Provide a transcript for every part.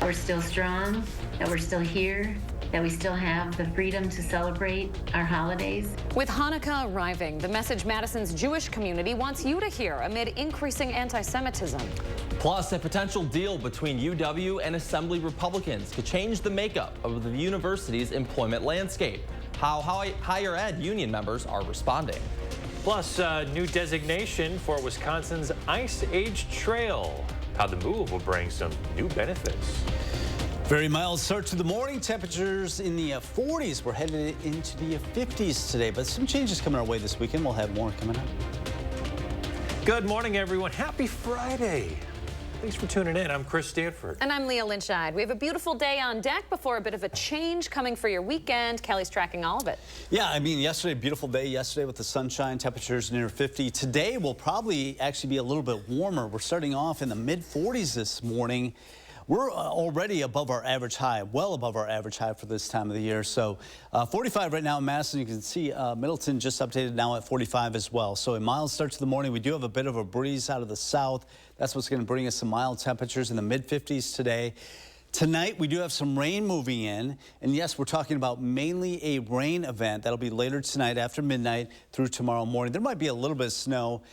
we're still strong, that we're still here, that we still have the freedom to celebrate our holidays. With Hanukkah arriving, the message Madison's Jewish community wants you to hear amid increasing anti-Semitism. Plus, a potential deal between UW and Assembly Republicans could change the makeup of the university's employment landscape. How higher ed union members are responding. Plus, new designation for Wisconsin's Ice Age Trail. How the move will bring some new benefits. Very mild start to the morning. Temperatures in the 40s. We're headed into the 50s today, but some changes coming our way this weekend. We'll have more coming up. Good morning, everyone. Happy Friday. Thanks for tuning in. I'm Chris Stanford. And I'm Leah Lynchide. We have a beautiful day on deck before a bit of a change coming for your weekend. Kelly's tracking all of it. Yeah, I mean, yesterday, beautiful day yesterday with the sunshine, temperatures near 50. Today will probably actually be a little bit warmer. We're starting off in the mid 40s this morning. We're already above our average high, well above our average high for this time of the year. So 45 right now in Madison. You can see Middleton just updated now at 45 as well. So a mild start to the morning. We do have a bit of a breeze out of the south. That's what's going to bring us some mild temperatures in the mid 50s today. Tonight, we do have some rain moving in. And yes, we're talking about mainly a rain event. That'll be later tonight after midnight through tomorrow morning. There might be a little bit of snow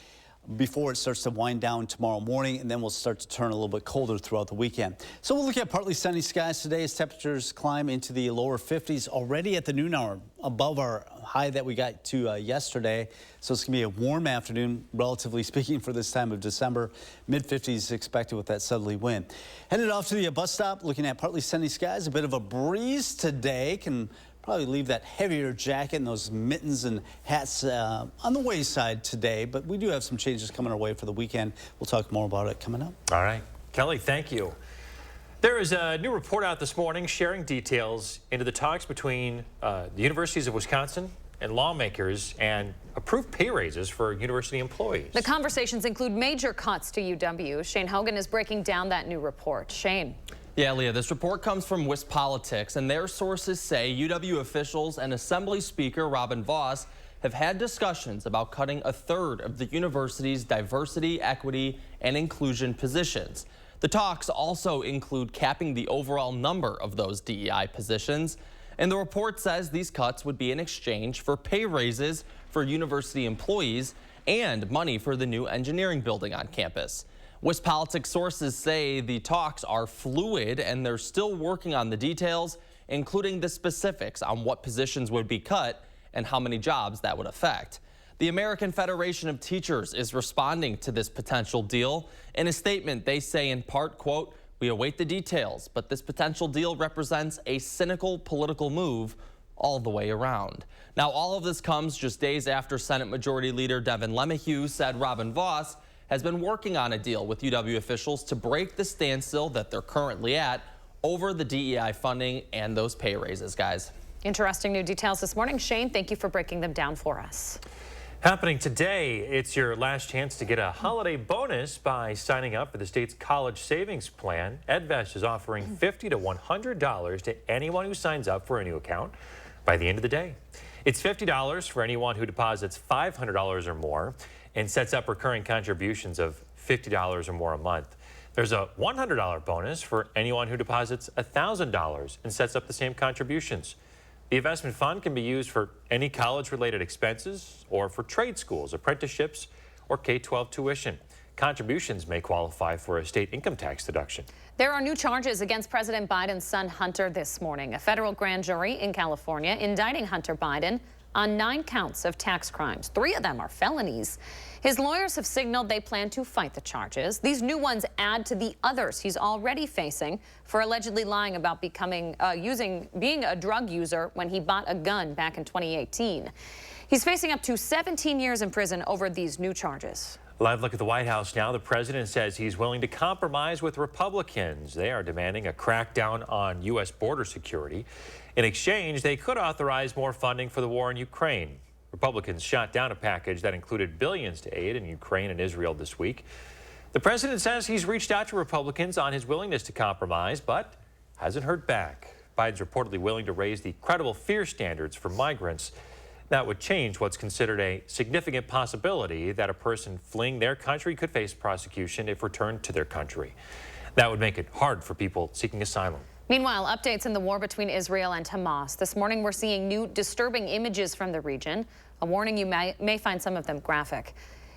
before it starts to wind down tomorrow morning, and then we'll start to turn a little bit colder throughout the weekend. So we'll look at partly sunny skies today as temperatures climb into the lower 50s already at the noon hour, above our high that we got to yesterday. So it's going to be a warm afternoon, relatively speaking, for this time of December. Mid-50s expected with that southerly wind. Headed off to the bus stop, looking at partly sunny skies, a bit of a breeze today. Can probably leave that heavier jacket and those mittens and hats on the wayside today, but we do have some changes coming our way for the weekend. We'll talk more about it coming up. All right. Kelly, thank you. There is a new report out this morning sharing details into the talks between the universities of Wisconsin and lawmakers and approved pay raises for university employees. The conversations include major cuts to UW. Shane Hogan is breaking down that new report. Shane. Yeah, Leah, this report comes from WISC Politics, and their sources say UW officials and Assembly Speaker Robin Vos have had discussions about cutting a third of the university's diversity, equity, and inclusion positions. The talks also include capping the overall number of those DEI positions, and the report says these cuts would be in exchange for pay raises for university employees and money for the new engineering building on campus. WISC Politics sources say the talks are fluid and they're still working on the details, including the specifics on what positions would be cut and how many jobs that would affect. The American Federation of Teachers is responding to this potential deal. In a statement, they say in part, quote, "We await the details, but this potential deal represents a cynical political move all the way around." Now, all of this comes just days after Senate Majority Leader Devin LeMahieu said Robin Vos has been working on a deal with UW officials to break the standstill that they're currently at over the DEI funding and those pay raises, guys. Interesting new details this morning. Shane, thank you for breaking them down for us. Happening today, it's your last chance to get a holiday bonus by signing up for the state's college savings plan. EdVest is offering $50 to $100 to anyone who signs up for a new account by the end of the day. It's $50 for anyone who deposits $500 or more and sets up recurring contributions of $50 or more a month. There's a $100 bonus for anyone who deposits $1,000 and sets up the same contributions. The investment fund can be used for any college-related expenses or for trade schools, apprenticeships, or K-12 tuition. Contributions may qualify for a state income tax deduction. There are new charges against President Biden's son Hunter this morning. A federal grand jury in California indicting Hunter Biden on 9 counts of tax crimes. 3 of them are felonies. His lawyers have signaled they plan to fight the charges. These new ones add to the others he's already facing for allegedly lying about being a drug user when he bought a gun back in 2018. He's facing up to 17 years in prison over these new charges. Live look at the White House now. The president says he's willing to compromise with Republicans. They are demanding a crackdown on U.S. border security. In exchange, they could authorize more funding for the war in Ukraine. Republicans shot down a package that included billions to aid in Ukraine and Israel this week. The president says he's reached out to Republicans on his willingness to compromise, but hasn't heard back. Biden's reportedly willing to raise the credible fear standards for migrants. That would change what's considered a significant possibility that a person fleeing their country could face prosecution if returned to their country. That would make it hard for people seeking asylum. Meanwhile, updates in the war between Israel and Hamas. This morning, we're seeing new disturbing images from the region. A warning, you may find some of them graphic.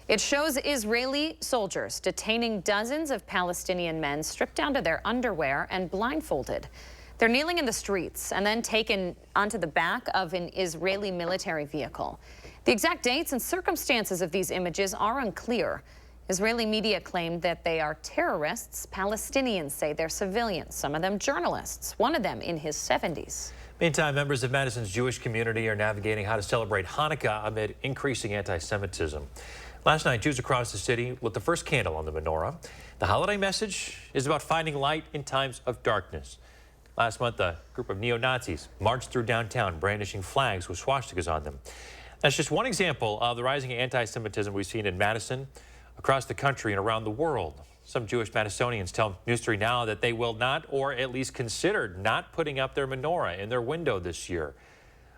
It shows Israeli soldiers detaining dozens of Palestinian men stripped down to their underwear and blindfolded. They're kneeling in the streets and then taken onto the back of an Israeli military vehicle. The exact dates and circumstances of these images are unclear. Israeli media claimed that they are terrorists. Palestinians say they're civilians, some of them journalists, one of them in his 70s. Meantime, members of Madison's Jewish community are navigating how to celebrate Hanukkah amid increasing anti-Semitism. Last night, Jews across the city lit the first candle on the menorah. The holiday message is about finding light in times of darkness. Last month, a group of neo-Nazis marched through downtown brandishing flags with swastikas on them. That's just one example of the rising anti-Semitism we've seen in Madison, across the country, and around the world. Some Jewish Madisonians tell News 3 Now that they will not, or at least considered not putting up their menorah in their window this year.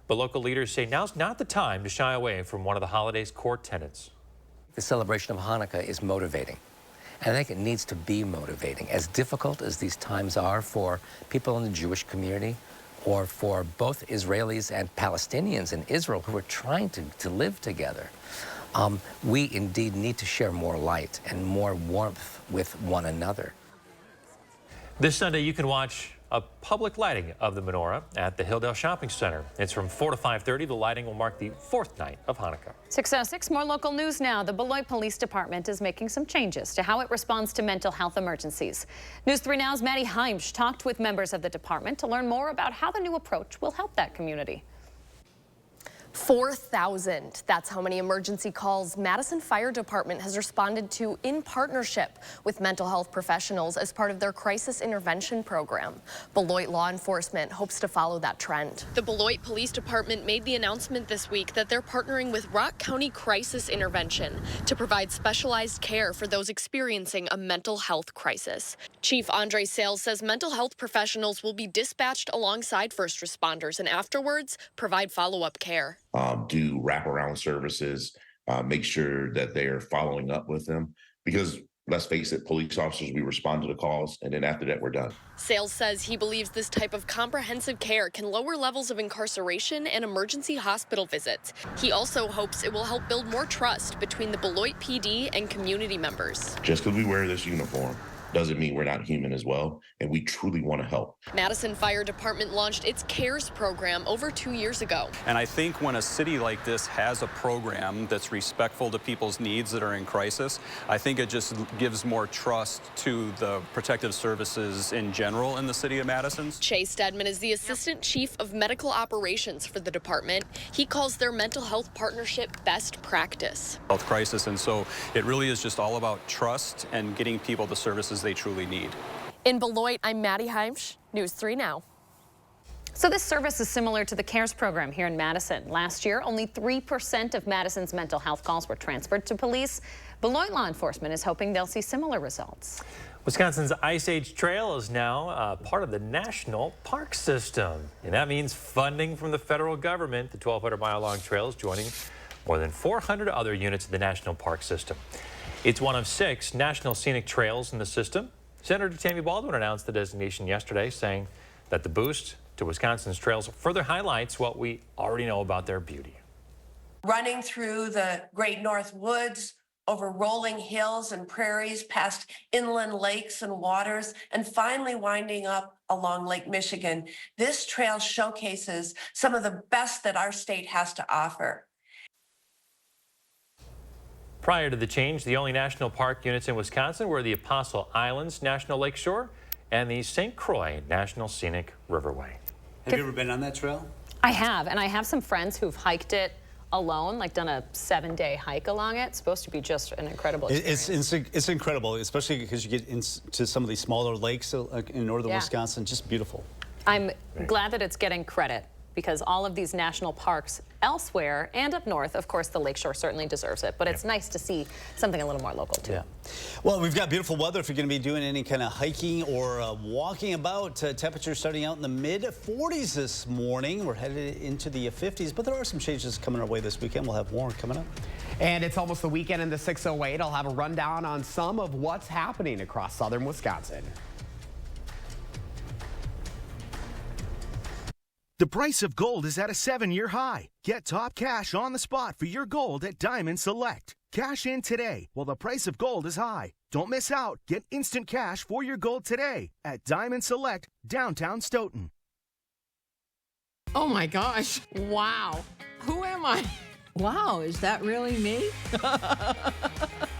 But local leaders say now's not the time to shy away from one of the holiday's core tenets. The celebration of Hanukkah is motivating. And I think it needs to be motivating. As difficult as these times are for people in the Jewish community, or for both Israelis and Palestinians in Israel who are trying to live together, we indeed need to share more light and more warmth with one another. This Sunday, you can watch a public lighting of the menorah at the Hilldale Shopping Center. It's from 4 to 5:30. The lighting will mark the 4th night of Hanukkah. 6:06, more local news now. The Beloit Police Department is making some changes to how it responds to mental health emergencies. News 3 Now's Maddie Heimsch talked with members of the department to learn more about how the new approach will help that community. 4,000. That's how many emergency calls Madison Fire Department has responded to in partnership with mental health professionals as part of their crisis intervention program. Beloit law enforcement hopes to follow that trend. The Beloit Police Department made the announcement this week that they're partnering with Rock County Crisis Intervention to provide specialized care for those experiencing a mental health crisis. Chief Andre Sales says mental health professionals will be dispatched alongside first responders and afterwards provide follow-up care. Do wraparound services, make sure that they are following up with them, because let's face it, police officers, we respond to the calls, and then after that, we're done. Sales says he believes this type of comprehensive care can lower levels of incarceration and emergency hospital visits. He also hopes it will help build more trust between the Beloit PD and community members. Just because we wear this uniform doesn't mean we're not human as well, and we truly want to help. Madison Fire Department launched its CARES program over 2 years ago. And I think when a city like this has a program that's respectful to people's needs that are in crisis, I think it just gives more trust to the protective services in general in the city of Madison. Chase Stedman is the Assistant Chief of Medical Operations for the department. He calls their mental health partnership best practice. Health crisis, and so it really is just all about trust and getting people the services they truly need. In Beloit, I'm Maddie Heimsch, News 3 Now. So this service is similar to the CARES program here in Madison. Last year, only 3% of Madison's mental health calls were transferred to police. Beloit law enforcement is hoping they'll see similar results. Wisconsin's Ice Age Trail is now part of the National Park System, and that means funding from the federal government. The 1,200-mile-long trail is joining more than 400 other units of the National Park System. It's one of 6 national scenic trails in the system. Senator Tammy Baldwin announced the designation yesterday, saying that the boost to Wisconsin's trails further highlights what we already know about their beauty. Running through the Great North Woods, over rolling hills and prairies, past inland lakes and waters, and finally winding up along Lake Michigan, this trail showcases some of the best that our state has to offer. Prior to the change, the only national park units in Wisconsin were the Apostle Islands National Lakeshore and the St. Croix National Scenic Riverway. Have you ever been on that trail? I have, and I have some friends who've hiked it alone, like done a 7-day hike along it. It's supposed to be just an incredible experience. It's incredible, especially because you get into some of these smaller lakes in northern Wisconsin. Just beautiful. I'm glad that it's getting credit, because all of these national parks elsewhere and up north, of course, the lakeshore certainly deserves it, but it's nice to see something a little more local too. Yeah. Well, we've got beautiful weather if you're going to be doing any kind of hiking or walking about. Temperatures starting out in the mid-40s this morning. We're headed into the 50s, but there are some changes coming our way this weekend. We'll have more coming up. And it's almost the weekend in the 608. I'll have a rundown on some of what's happening across southern Wisconsin. The price of gold is at a 7-year high. Get top cash on the spot for your gold at Diamond Select. Cash in today while the price of gold is high. Don't miss out. Get instant cash for your gold today at Diamond Select, downtown Stoughton. Oh my gosh. Wow. Who am I? Wow, is that really me?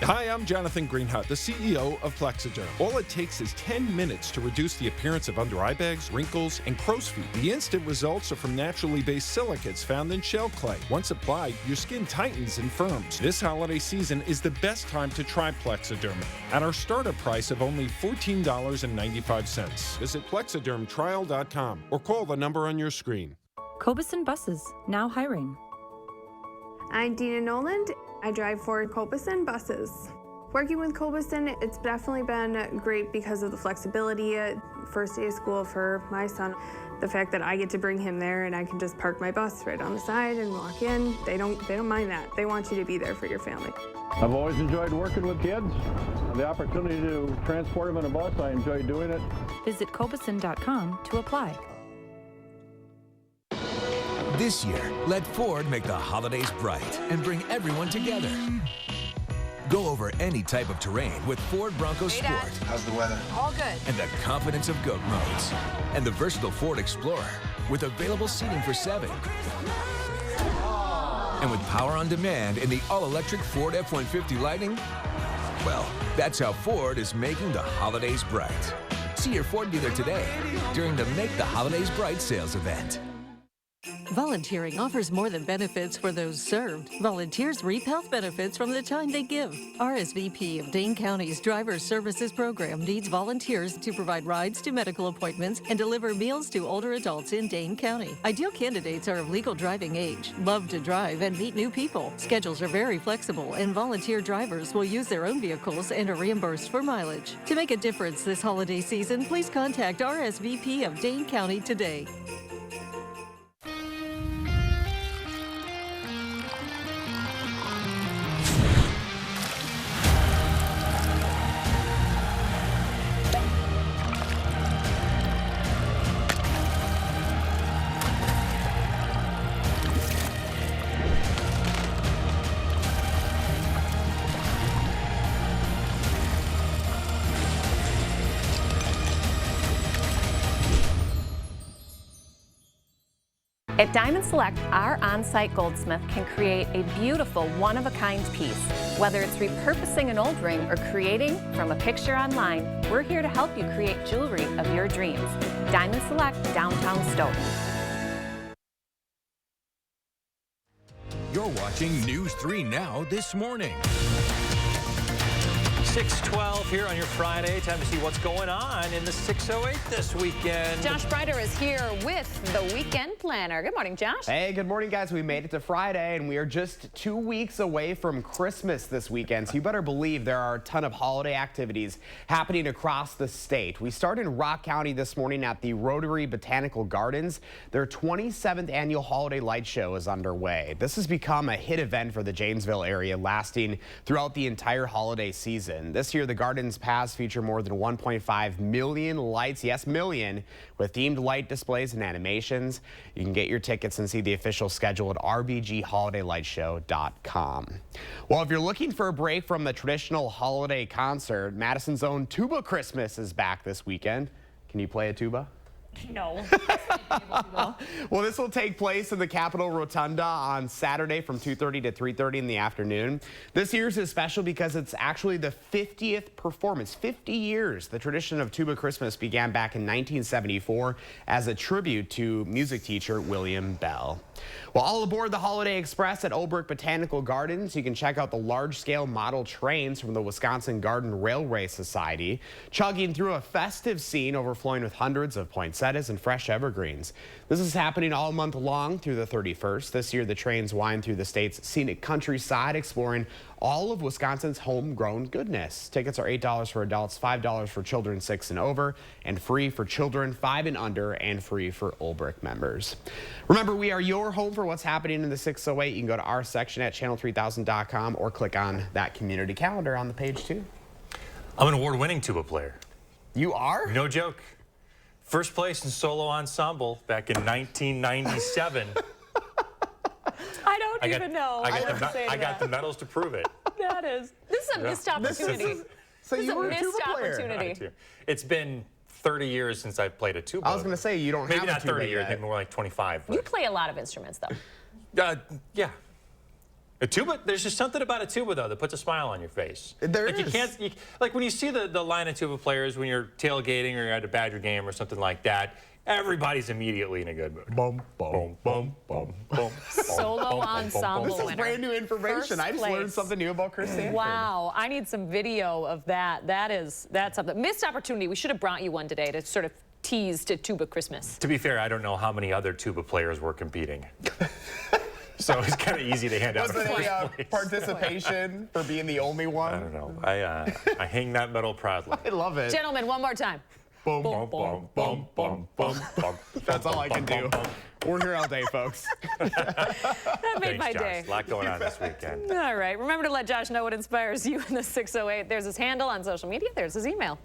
Hi, I'm Jonathan Greenhut, the CEO of Plexiderm. All it takes is 10 minutes to reduce the appearance of under eye bags, wrinkles, and crow's feet. The instant results are from naturally based silicates found in shell clay. Once applied, your skin tightens and firms. This holiday season is the best time to try Plexiderm at our starter price of only $14.95. Visit plexidermtrial.com or call the number on your screen. Cobeson Buses, now hiring. I'm Dina Noland. I drive for Cobeson Buses. Working with Cobeson, it's definitely been great because of the flexibility. First day of school for my son, the fact that I get to bring him there and I can just park my bus right on the side and walk in. They don't mind that. They want you to be there for your family. I've always enjoyed working with kids. The opportunity to transport them in a bus, I enjoy doing it. Visit Cobeson.com to apply. This year, let Ford make the holidays bright and bring everyone together. Go over any type of terrain with Ford Bronco Sport. How's the weather? All good. And the confidence of GOAT modes. And the versatile Ford Explorer with available seating for 7. And with power on demand in the all-electric Ford F-150 Lightning, well, that's how Ford is making the holidays bright. See your Ford dealer today during the Make the Holidays Bright sales event. Volunteering offers more than benefits for those served. Volunteers reap health benefits from the time they give. RSVP of Dane County's Driver Services Program needs volunteers to provide rides to medical appointments and deliver meals to older adults in Dane County. Ideal candidates are of legal driving age, love to drive, and meet new people. Schedules are very flexible, and volunteer drivers will use their own vehicles and are reimbursed for mileage. To make a difference this holiday season, please contact RSVP of Dane County today. At Diamond Select, our on-site goldsmith can create a beautiful one-of-a-kind piece. Whether it's repurposing an old ring or creating from a picture online, we're here to help you create jewelry of your dreams. Diamond Select, downtown Stoughton. You're watching News 3 Now this morning. 6:12 here on your Friday. Time to see what's going on in the 608 this weekend. Josh Breider is here with the weekend planner. Good morning, Josh. Hey, good morning, guys. We made it to Friday, and we are just 2 weeks away from Christmas this weekend. So you better believe there are a ton of holiday activities happening across the state. We start in Rock County this morning at the Rotary Botanical Gardens. Their 27th annual holiday light show is underway. This has become a hit event for the Janesville area, lasting throughout the entire holiday season. This year, the Gardens Pass feature more than 1.5 million lights, yes, million, with themed light displays and animations. You can get your tickets and see the official schedule at rbgholidaylightshow.com. Well, if you're looking for a break from the traditional holiday concert, Madison's own Tuba Christmas is back this weekend. Can you play a tuba? No. Well, this will take place in the Capitol Rotunda on Saturday from 2:30 to 3:30 in the afternoon. This year's is special because it's actually the 50th performance. 50 years. The tradition of Tuba Christmas began back in 1974 as a tribute to music teacher William Bell. Well, all aboard the Holiday Express at Olbrich Botanical Gardens. You can check out the large-scale model trains from the Wisconsin Garden Railway Society, chugging through a festive scene overflowing with hundreds of poinsettias and fresh evergreens. This is happening all month long through the 31st. This year, the trains wind through the state's scenic countryside, exploring all of Wisconsin's homegrown goodness. Tickets are $8 for adults, $5 for children 6 and over, and free for children 5 and under, and free for Olbrich members. Remember, we are your home for what's happening in the 608. You can go to our section at channel3000.com or click on that community calendar on the page too. I'm an award-winning tuba player. You are? No joke. First place in solo ensemble back in 1997. I don't even know. I got the medals to prove it. This is a missed opportunity. So this you is were a a tuba missed player. opportunity. It's been 30 years since I've played a tuba. I was going to say, you don't maybe have a not tuba 30 years, yet. maybe more like 25. You play a lot of instruments, though. Yeah. A tuba, there's just something about a tuba, though, that puts a smile on your face. There like is. You can't, like when you see the line of tuba players when you're tailgating or you're at a Badger game or something like that, everybody's immediately in a good mood. Boom, boom, boom, boom, boom. Solo ensemble This is winner. brand new information. First I just learned place. something new about Chris Sanford. Wow, I need some video of that. That's something. Missed opportunity. We should have brought you one today to sort of tease to Tuba Christmas. To be fair, I don't know how many other tuba players were competing. So it's kind of easy to hand out. Was a it a first place. participation for being the only one? I don't know. I hang that medal proudly. I love it. Gentlemen, one more time. Boom, boom, boom, boom, boom, boom, boom. That's all I can do. We're here all day, folks. That made my Thanks, day. Josh. A lot going on this weekend. All right. Remember to let Josh know what inspires you in the 608. There's his handle on social media. There's his email.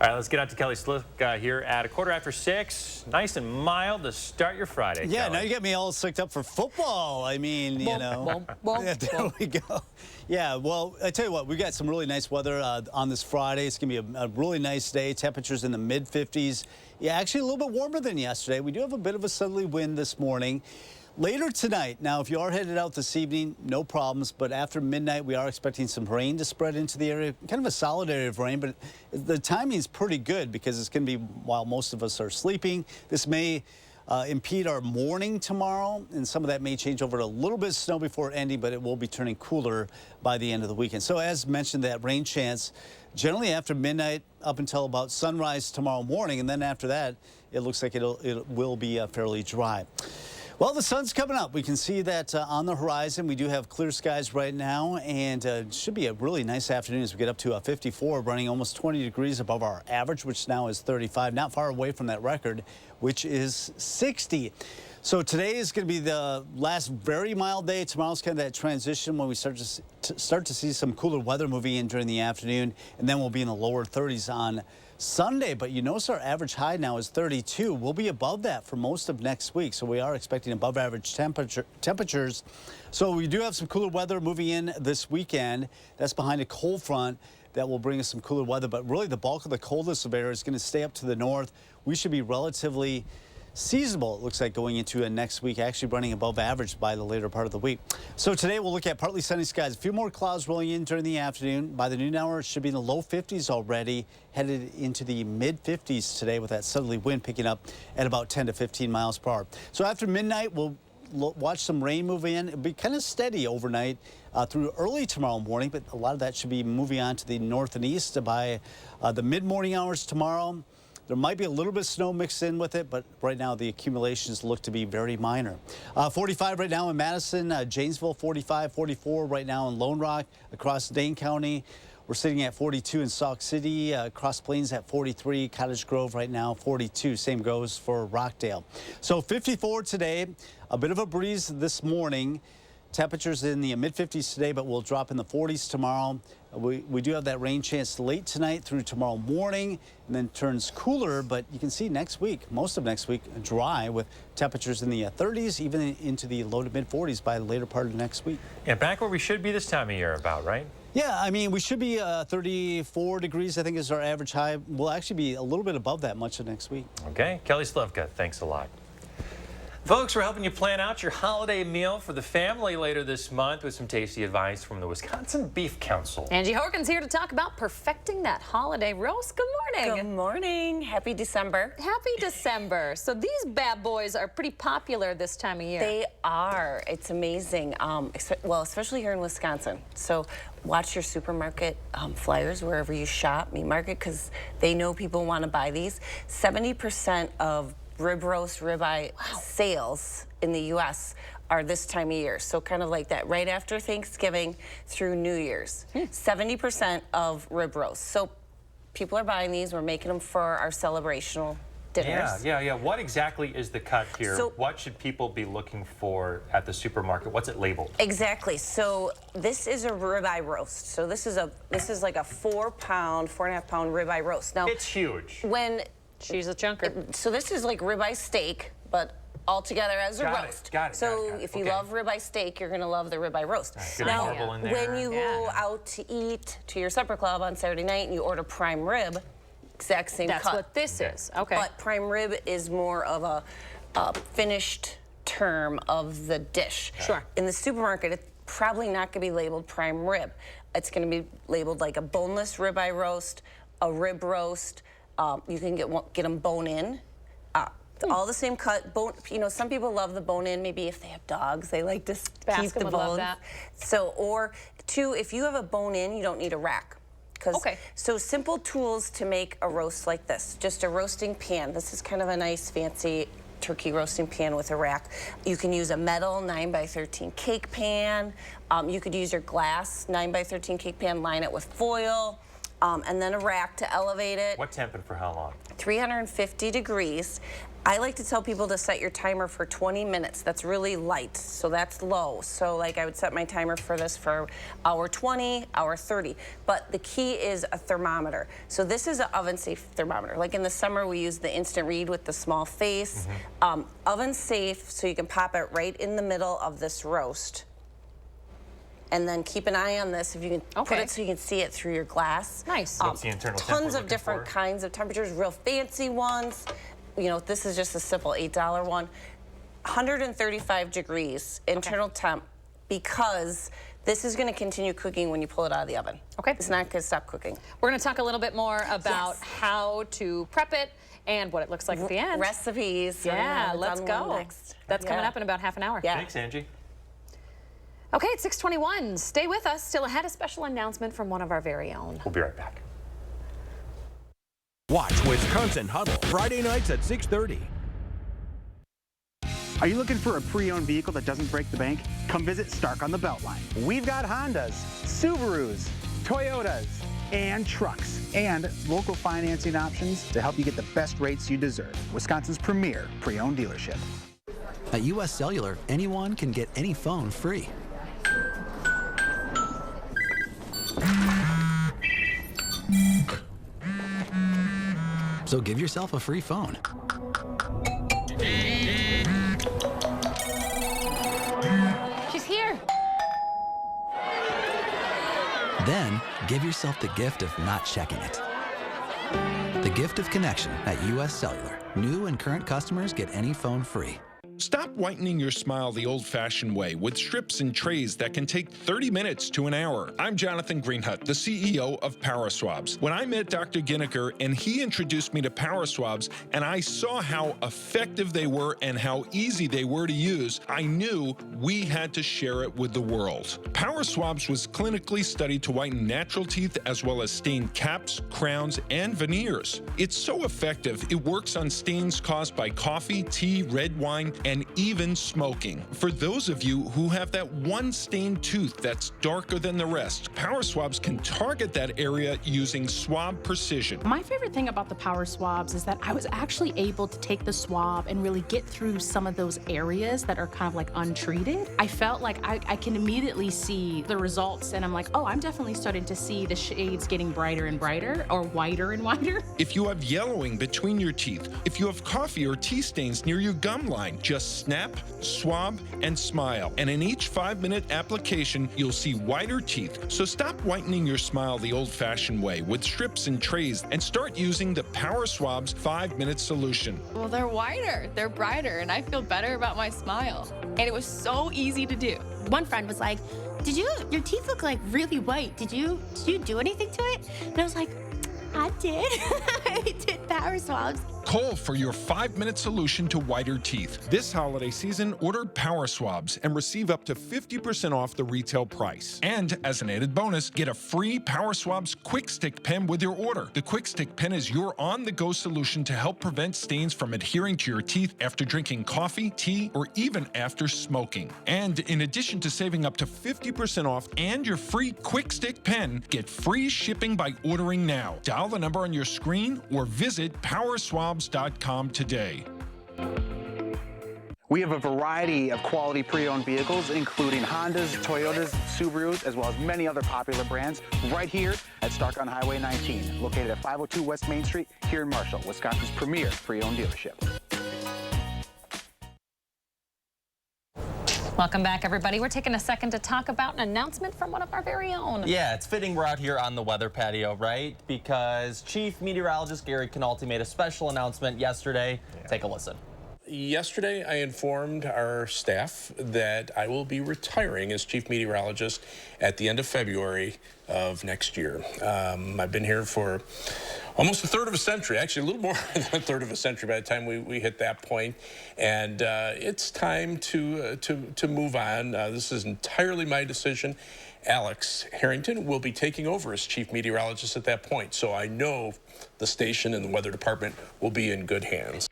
All right, let's get out to Kelly Slick here at 6:15. Nice and mild to start your Friday. Yeah, Kelly. now you got me all slicked up for football. I mean, you know. Yeah, there we go. Yeah, well, I tell you what, we got some really nice weather on this Friday. It's going to be a really nice day. Temperatures in the mid-50s. Yeah, actually a little bit warmer than yesterday. We do have a bit of a southerly wind this morning. Later tonight, now if you are headed out this evening, no problems, but after midnight we are expecting some rain to spread into the area, kind of a solid area of rain, but the timing is pretty good because it's going to be while most of us are sleeping. This may impede our morning tomorrow, and some of that may change over to a little bit of snow before ending, but it will be turning cooler by the end of the weekend. So as mentioned, that rain chance generally after midnight up until about sunrise tomorrow morning, and then after that, it looks like it will be fairly dry. Well, the sun's coming up. We can see that on the horizon. We do have clear skies right now, and it should be a really nice afternoon as we get up to 54, running almost 20 degrees above our average, which now is 35, not far away from that record, which is 60. So today is going to be the last very mild day. Tomorrow's kind of that transition when we start to see some cooler weather moving in during the afternoon, and then we'll be in the lower 30s on Sunday. But you notice our average high now is 32. We'll be above that for most of next week, so we are expecting above average temperatures. So we do have some cooler weather moving in this weekend. That's behind a cold front that will bring us some cooler weather, but really the bulk of the coldest of air is going to stay up to the north. We should be relatively seasonable, it looks like, going into next week, actually running above average by the later part of the week. So today we'll look at partly sunny skies, a few more clouds rolling in during the afternoon. By the noon hour, it should be in the low 50s already, headed into the mid 50s today with that southerly wind picking up at about 10 to 15 miles per hour. So after midnight, we'll watch some rain move in. It'll be kind of steady overnight through early tomorrow morning, but a lot of that should be moving on to the north and east by the mid-morning hours tomorrow. There might be a little bit of snow mixed in with it, but right now the accumulations look to be very minor. 45 right now in Madison, Janesville 45, 44 right now in Lone Rock. Across Dane County, we're sitting at 42 in Sauk City, Cross Plains at 43, Cottage Grove right now 42. Same goes for Rockdale. So 54 today, a bit of a breeze this morning. Temperatures in the mid-50s today, but will drop in the 40s tomorrow. We do have that rain chance late tonight through tomorrow morning, and then turns cooler. But you can see next week, most of next week, dry with temperatures in the 30s, even into the low to mid-40s by the later part of next week. Yeah, back where we should be this time of year about, right? Yeah, I mean, we should be 34 degrees, I think, is our average high. We'll actually be a little bit above that much of next week. Okay, Kelly Slivka, thanks a lot. Folks, we're helping you plan out your holiday meal for the family later this month with some tasty advice from the Wisconsin Beef Council. Angie Horkin's here to talk about perfecting that holiday roast. Good morning. Good morning. Happy December. Happy December. So these bad boys are pretty popular this time of year. They are. It's amazing. Well, especially here in Wisconsin. So watch your supermarket flyers wherever you shop, meat market, because they know people want to buy these. 70% of rib roast, ribeye sales in the U.S. are this time of year. So kind of like that right after Thanksgiving through New Year's. 70% of rib roast. So people are buying these. We're making them for our celebrational dinners. Yeah. What exactly is the cut here? So, what should people be looking for at the supermarket? What's it labeled? Exactly. So this is a ribeye roast. So this is like a 4 pound, 4.5 pound ribeye roast. Now it's huge. When She's a chunker. So this is like ribeye steak, but all together as a roast. Got it. So if you love ribeye steak, you're gonna love the ribeye roast. Good marble in there. When you go out to eat to your supper club on Saturday night and you order prime rib, exact same cut. That's what this is. Okay. But prime rib is more of a finished term of the dish. Sure. In the supermarket, it's probably not gonna be labeled prime rib. It's gonna be labeled like a boneless ribeye roast, a rib roast. You can get them bone in. All the same cut. Bone. You know, some people love the bone in. Maybe if they have dogs, they like to keep the bones. Love that. So, or two, if you have a bone in, you don't need a rack. Okay. So simple tools to make a roast like this. Just a roasting pan. This is kind of a nice fancy turkey roasting pan with a rack. You can use a metal 9x13 cake pan. You could use your glass 9x13 cake pan, line it with foil, and then a rack to elevate it. What temp and for how long? 350 degrees. I like to tell people to set your timer for 20 minutes. That's really light, so that's low. So like I would set my timer for this for hour 20, hour 30. But the key is a thermometer. So this is an oven safe thermometer. Like in the summer we use the instant read with the small face. Oven safe, so you can pop it right in the middle of this roast. And then keep an eye on this if you can put it so you can see it through your glass. Nice. What's the internal temp Tons we're of looking different for? kinds of temperatures, real fancy ones. You know, this is just a simple $8 one. 135 degrees internal temp, because this is going to continue cooking when you pull it out of the oven. Okay. It's not going to stop cooking. We're going to talk a little bit more about how to prep it and what it looks like at the end. Recipes. Yeah, let's go. Next. That's coming up in about half an hour. Yeah. Thanks, Angie. Okay, it's 6:21. Stay with us. Still ahead, a special announcement from one of our very own. We'll be right back. Watch Wisconsin Huddle Friday nights at 6:30. Are you looking for a pre-owned vehicle that doesn't break the bank? Come visit Stark on the Beltline. We've got Hondas, Subarus, Toyotas, and trucks, and local financing options to help you get the best rates you deserve. Wisconsin's premier pre-owned dealership. At US Cellular, anyone can get any phone free. So give yourself a free phone. She's here. Then give yourself the gift of not checking it. The gift of connection at US Cellular. New and current customers get any phone free. Stop whitening your smile the old-fashioned way with strips and trays that can take 30 minutes to an hour. I'm Jonathan Greenhut, the CEO of Power Swabs. When I met Dr. Ginniker and he introduced me to Power Swabs and I saw how effective they were and how easy they were to use, I knew we had to share it with the world. Power Swabs was clinically studied to whiten natural teeth as well as stain caps, crowns, and veneers. It's so effective, it works on stains caused by coffee, tea, red wine, and even smoking. For those of you who have that one stained tooth that's darker than the rest, Power Swabs can target that area using swab precision. My favorite thing about the Power Swabs is that I was actually able to take the swab and really get through some of those areas that are kind of like untreated. I felt like I can immediately see the results, and I'm like, oh, I'm definitely starting to see the shades getting brighter and brighter, or whiter and whiter. If you have yellowing between your teeth, if you have coffee or tea stains near your gum line, just snap, swab, and smile. And in each 5-minute application, you'll see whiter teeth. So stop whitening your smile the old-fashioned way with strips and trays and start using the Power Swabs 5-minute solution. Well, they're whiter, they're brighter, and I feel better about my smile. And it was so easy to do. One friend was like, your teeth look like really white. Did you do anything to it? And I was like, I did. I did Power Swabs. Call for your 5-minute solution to whiter teeth. This holiday season, order Power Swabs and receive up to 50% off the retail price. And as an added bonus, get a free Power Swabs Quick Stick pen with your order. The Quick Stick pen is your on-the-go solution to help prevent stains from adhering to your teeth after drinking coffee, tea, or even after smoking. And in addition to saving up to 50% off and your free Quick Stick pen, get free shipping by ordering now. Dial the number on your screen or visit PowerSwabs.com today. We have a variety of quality pre-owned vehicles, including Hondas, Toyotas, Subarus, as well as many other popular brands, right here at Stark on Highway 19, located at 502 West Main Street here in Marshall, Wisconsin's premier pre-owned dealership. Welcome back, everybody. We're taking a second to talk about an announcement from one of our very own. Yeah, it's fitting we're out here on the weather patio, right? Because Chief Meteorologist Gary Canalti made a special announcement yesterday. Take a listen. Yesterday, I informed our staff that I will be retiring as Chief Meteorologist at the end of February of next year. I've been here for almost a third of a century, actually a little more than a third of a century by the time we hit that point. And it's time to move on. This is entirely my decision. Alex Harrington will be taking over as Chief Meteorologist at that point. So I know the station and the weather department will be in good hands.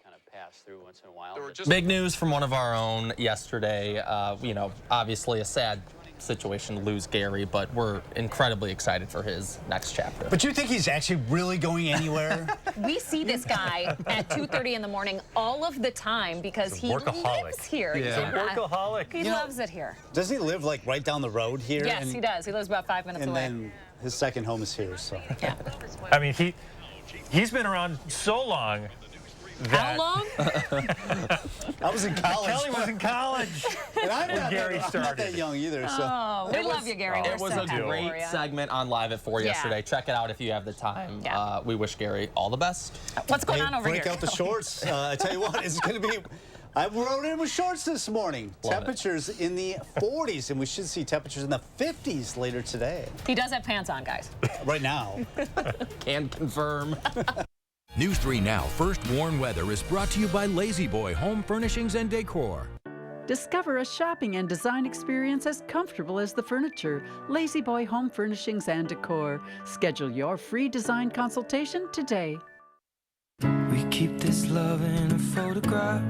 Big news from one of our own yesterday. You know, obviously a sad situation to lose Gary, but we're incredibly excited for his next chapter. But you think he's actually really going anywhere? We see this guy at 2:30 in the morning all of the time because he lives here. Yeah. Yeah. He's a workaholic. He loves it here. Does he live like right down the road here? Yes, he does. He lives about 5 minutes and away. then his second home is here, so. Yeah. I mean, he's been around so long. How long? I was in college. Kelly was in college and I'm when Gary started. I'm not that young either, so. Oh, we love you, Gary. It was a great segment on Live at 4 yesterday. Check it out if you have the time. Yeah. We wish Gary all the best. What's going on over break here? out the shorts. I tell you what, it's going to be. I rode in with shorts this morning. Temperatures in the 40s, and we should see temperatures in the 50s later today. He does have pants on, guys. Right now. Can confirm. News 3 Now First Warn Weather is brought to you by Lazy Boy Home Furnishings and Decor. Discover a shopping and design experience as comfortable as the furniture. Lazy Boy Home Furnishings and Decor. Schedule your free design consultation today. We keep this love in a photograph.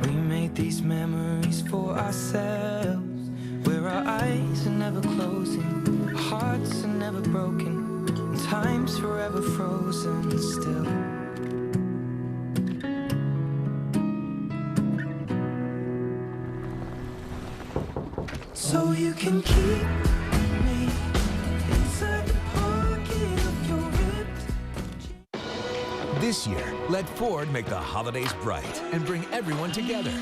We made these memories for ourselves, where our eyes are never closing, hearts are never broken. Time's forever frozen still. So you can keep me inside the pocket of your ripped. This year, let Ford make the holidays bright and bring everyone together.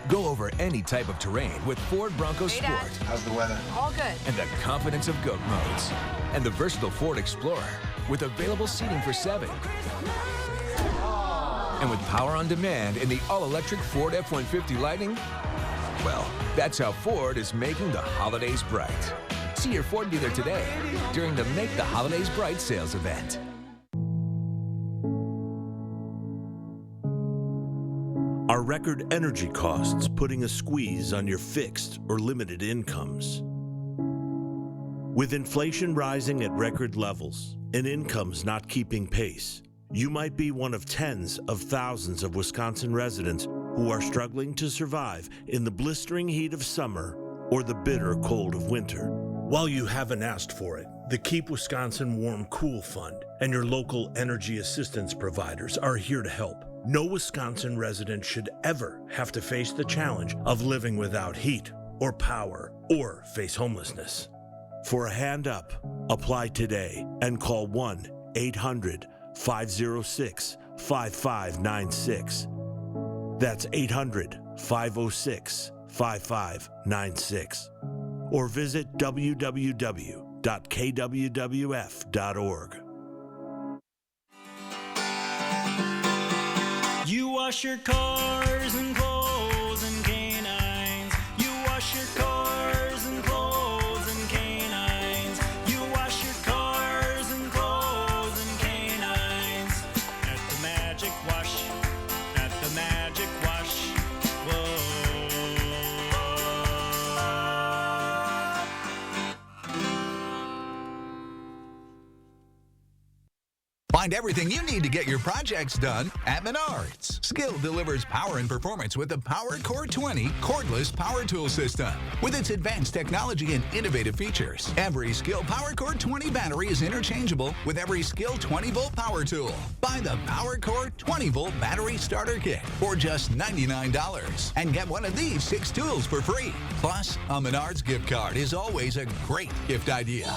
Go over any type of terrain with Ford Bronco Sport. How's the weather? All good. And the confidence of GOAT modes. And the versatile Ford Explorer with available seating for 7. And with power on demand in the all-electric Ford F-150 Lightning, well, that's how Ford is making the holidays bright. See your Ford dealer today during the Make the Holidays Bright sales event. Are record energy costs putting a squeeze on your fixed or limited incomes? With inflation rising at record levels and incomes not keeping pace, you might be one of tens of thousands of Wisconsin residents who are struggling to survive in the blistering heat of summer or the bitter cold of winter. While you haven't asked for it, the Keep Wisconsin Warm Cool Fund and your local energy assistance providers are here to help. No Wisconsin resident should ever have to face the challenge of living without heat or power or face homelessness. For a hand up, apply today and call 1-800-506-5596. That's 800-506-5596. Or visit www.kwwf.org. You wash your cars and clothes and canines. You wash your cars and clothes and canines. You wash your cars and clothes and canines. At the Magic Wash. At the Magic Wash. Whoa. Find everything you need to get your projects done at Menards. Skill delivers power and performance with the Power Core 20 cordless power tool system. With its advanced technology and innovative features, every Skill Power Core 20 battery is interchangeable with every Skill 20-volt power tool. Buy the Power Core 20-volt battery starter kit for just $99 and get one of these 6 tools for free. Plus, a Menards gift card is always a great gift idea.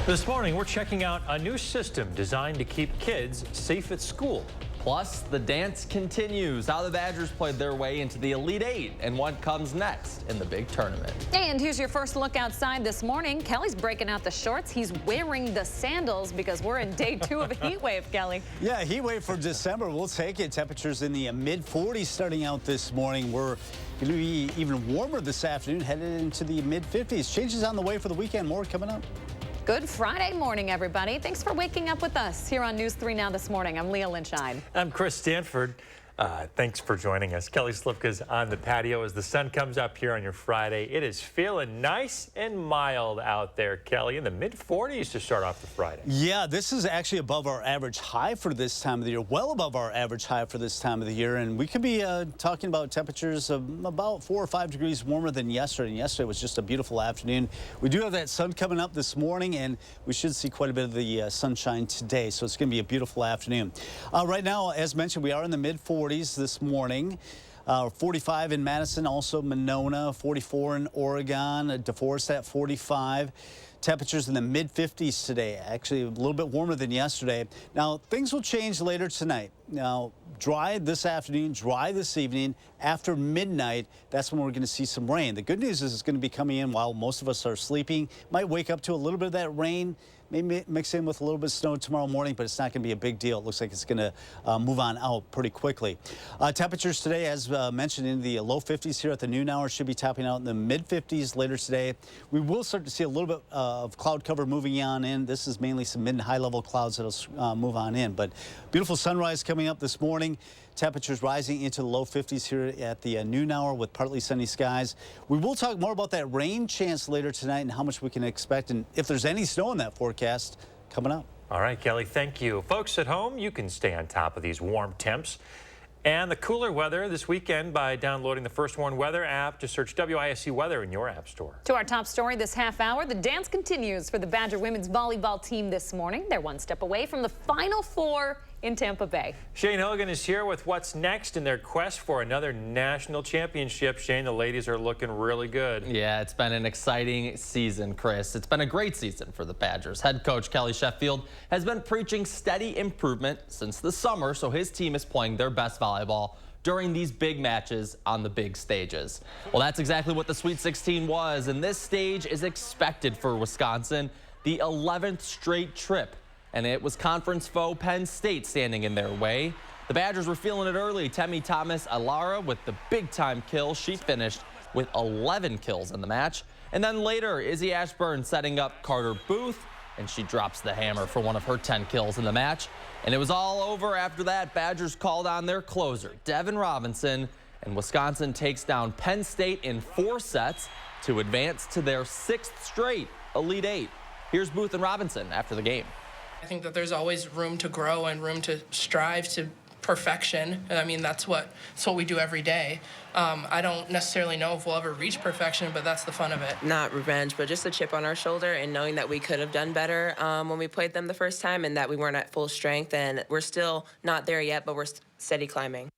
This morning, we're checking out a new system designed to keep kids safe at school. Plus, the dance continues. How the Badgers played their way into the Elite Eight and what comes next in the big tournament. And here's your first look outside this morning. Kelly's breaking out the shorts. He's wearing the sandals because we're in day 2 of a heat wave, Kelly. Yeah, heat wave for December. We'll take it. Temperatures in the mid-40s starting out this morning. We're going to be even warmer this afternoon, headed into the mid-50s. Changes on the way for the weekend. More coming up. Good Friday morning, everybody. Thanks for waking up with us here on News 3 Now this morning. I'm Leah Lynchine. I'm Chris Stanford. Thanks for joining us. Kelly Slipka's on the patio as the sun comes up here on your Friday. It is feeling nice and mild out there, Kelly, in the mid-40s to start off the Friday. Yeah, this is actually above our average high for this time of the year, well above our average high for this time of the year. And we could be talking about temperatures of about 4 or 5 degrees warmer than yesterday. And yesterday was just a beautiful afternoon. We do have that sun coming up this morning, and we should see quite a bit of the sunshine today. So it's going to be a beautiful afternoon. Right now, as mentioned, we are in the mid-40s this morning. 45 in Madison, also Monona, 44 in Oregon, DeForest at 45. Temperatures in the mid-50s today, actually a little bit warmer than yesterday. Now, things will change later tonight. Now, dry this afternoon, dry this evening. After midnight, that's when we're going to see some rain. The good news is it's going to be coming in while most of us are sleeping. Might wake up to a little bit of that rain, maybe mix in with a little bit of snow tomorrow morning, but it's not going to be a big deal. It looks like it's going to move on out pretty quickly. Temperatures today, as mentioned, in the low 50s here at the noon hour, should be topping out in the mid-50s later today. We will start to see a little bit of cloud cover moving on in. This is mainly some mid and high level clouds that'll move on in, but beautiful sunrise coming up this morning. Temperatures rising into the low 50s here at the noon hour with partly sunny skies. We will talk more about that rain chance later tonight and how much we can expect and if there's any snow in that forecast coming up. All right, Kelly, thank you. Folks at home, you can stay on top of these warm temps and the cooler weather this weekend by downloading the First Warn Weather app. Just search WISC Weather in your app store. To our top story this half hour, the dance continues for the Badger women's volleyball team this morning. They're one step away from the Final Four in Tampa Bay. Shane Hogan is here with what's next in their quest for another national championship. Shane, the ladies are looking really good. Yeah, it's been an exciting season, Chris. It's been a great season for the Badgers. Head coach Kelly Sheffield has been preaching steady improvement since the summer, so his team is playing their best volleyball during these big matches on the big stages. Well, that's exactly what the Sweet 16 was, and this stage is expected for Wisconsin, the 11th straight trip. And it was conference foe Penn State standing in their way. The Badgers were feeling it early. Temi Thomas-Alara with the big-time kill. She finished with 11 kills in the match. And then later, Izzy Ashburn setting up Carter Booth, and she drops the hammer for one of her 10 kills in the match. And it was all over after that. Badgers called on their closer, Devin Robinson, and Wisconsin takes down Penn State in 4 sets to advance to their 6th straight Elite Eight. Here's Booth and Robinson after the game. I think that there's always room to grow and room to strive to perfection. And I mean, that's what we do every day. I don't necessarily know if we'll ever reach perfection, but that's the fun of it. Not revenge, but just a chip on our shoulder and knowing that we could have done better when we played them the first time and that we weren't at full strength. And we're still not there yet, but we're steady climbing.